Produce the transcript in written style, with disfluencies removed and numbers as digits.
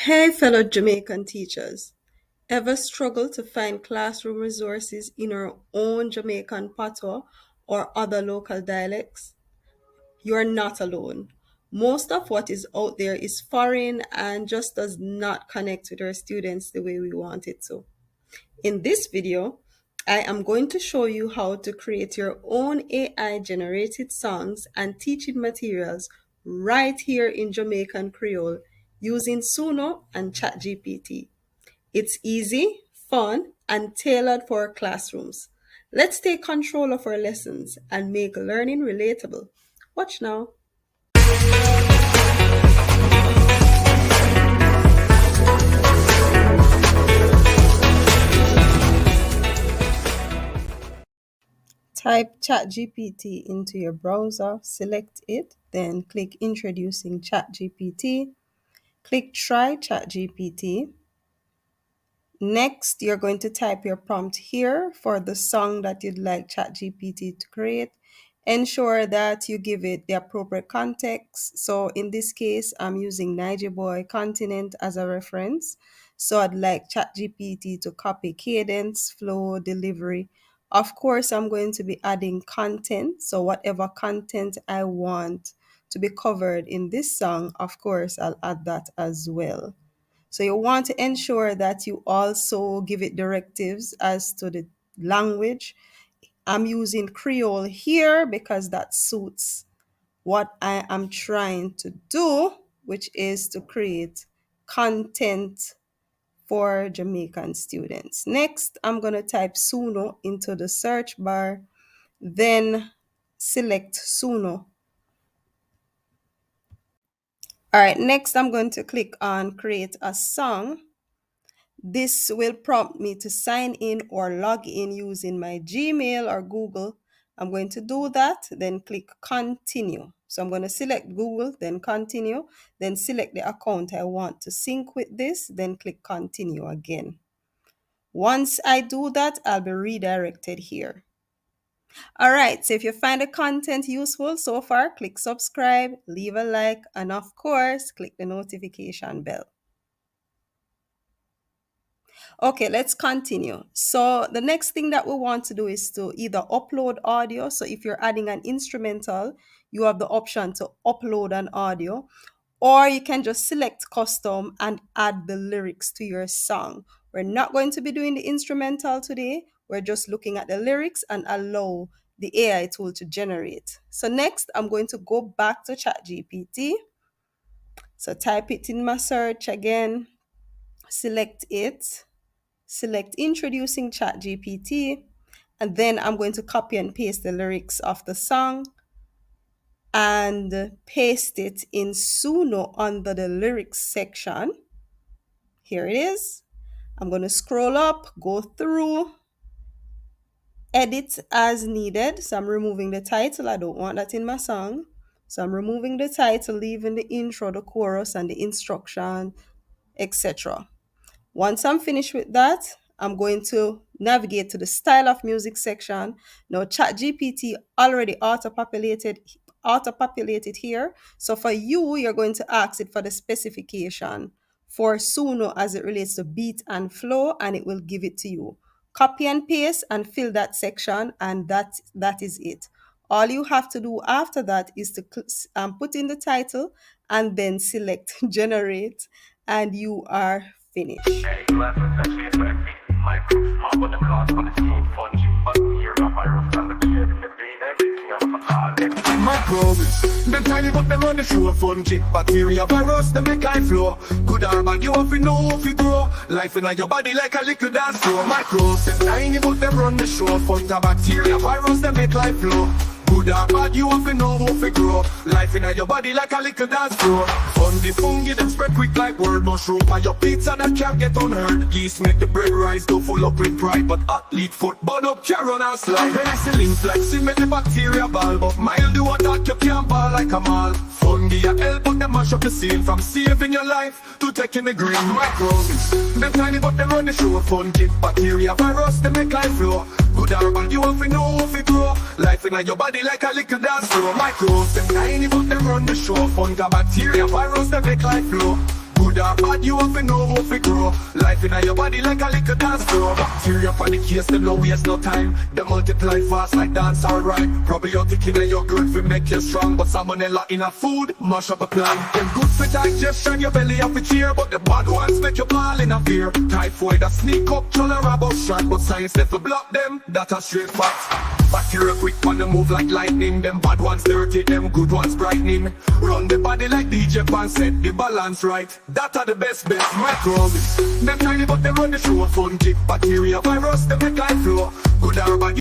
Hey, fellow Jamaican teachers. Ever struggle to find classroom resources in our own Jamaican Patois or other local dialects? You're not alone. Most of what is out there is foreign and just does not connect with our students the way we want it to. In this video, I am going to show you how to create your own AI generated songs and teaching materials right here in Jamaican Creole using Sunno and ChatGPT. It's easy, fun, and tailored for our classrooms. Let's take control of our lessons and make learning relatable. Watch now. Type ChatGPT into your browser, select it, then click Introducing ChatGPT. Click Try ChatGPT. Next, you're going to type your prompt here for the song that you'd like ChatGPT to create. Ensure that you give it the appropriate context. So in this case, I'm using Niger Boy Continent as a reference. So I'd like ChatGPT to copy cadence, flow, delivery. Of course, I'm going to be adding content. So whatever content I want to be covered in this song, of course, I'll add that as well. So you want to ensure that you also give it directives as to the language. I'm using Creole here because that suits what I am trying to do, which is to create content for Jamaican students. Next, I'm going to type Suno into the search bar, then select Suno. All right, next I'm going to click on create a song. This will prompt me to sign in or log in using my Gmail or Google. I'm going to do that, then click continue. So I'm going to select Google, then continue, then select the account I want to sync with this, then click continue again. Once I do that, I'll be redirected here. All right, so if you find the content useful so far, click subscribe, leave a like, and of course, click the notification bell. Okay, let's continue. So the next thing that we want to do is to either upload audio. So if you're adding an instrumental, you have the option to upload an audio, or you can just select custom and add the lyrics to your song. We're not going to be doing the instrumental today. We're just looking at the lyrics and allow the AI tool to generate. So next, I'm going to go back to ChatGPT. So type it in my search again, select it. Select Introducing ChatGPT, and then I'm going to copy and paste the lyrics of the song and paste it in Suno under the lyrics section. Here it is. I'm going to scroll up, go through, edit as needed. So I'm removing the title. I don't want that in my song. So I'm removing the title, leaving the intro, the chorus, and the instruction, etc. Once I'm finished with that, I'm going to navigate to the style of music section. Now, ChatGPT already auto-populated here. So for you, you're going to ask it for the specification for Suno as it relates to beat and flow, and it will give it to you. Copy and paste and fill that section, and that is it. All you have to do after that is to put in the title and then select generate, and you are finished. Microbes, them tiny but them on the show fungi. Bacteria, virus, them make life flow. Good or bad, you have to know if you grow. Life in your body like a little dance floor. Microbes, them tiny but them run the show. Fungi, bacteria, virus, them make life flow. Good or bad, you have to know how to grow. Life in your body like a little dance floor. Fungi, them spread quick like word mushroom. And your pizza that can't get unheard. Yeast make the bread rise, go full up with pride. But athlete foot, burn up, can run and slide. Penicillin flexing, make the bacteria ball. But mild do attack, you can't ball like a mall. Fungi, you help but them mash up the scene. From saving your life to taking the green. Microbes, them tiny but them run the show. Fungi, bacteria, virus, they make life flow. Good or bad, you have to know how to grow. Life in your body like a little dance floor. Microbes, them tiny but them run the show. Fungi, bacteria, virus, they make life flow. Good Good or bad, you have to know how to grow. Life in your body like a little dance floor. Bacteria for the case, them no waste no time. They multiply fast like dance alright. Probiotic in your good for make you strong. But salmonella in a food, mash up a plan. Them good for digestion, your belly have to cheer. But the bad ones make you ball in a fear. Typhoid a sneak up, tolerable shot. But science never block them, that a straight fact. Bacteria quick on the move like lightning. Them bad ones dirty, them good ones brightening. Run the body like DJ Pan, set the balance right. That are the best microbes. Them tiny but they run the show. Fungi, bacteria, virus, them make life flow. Good or bad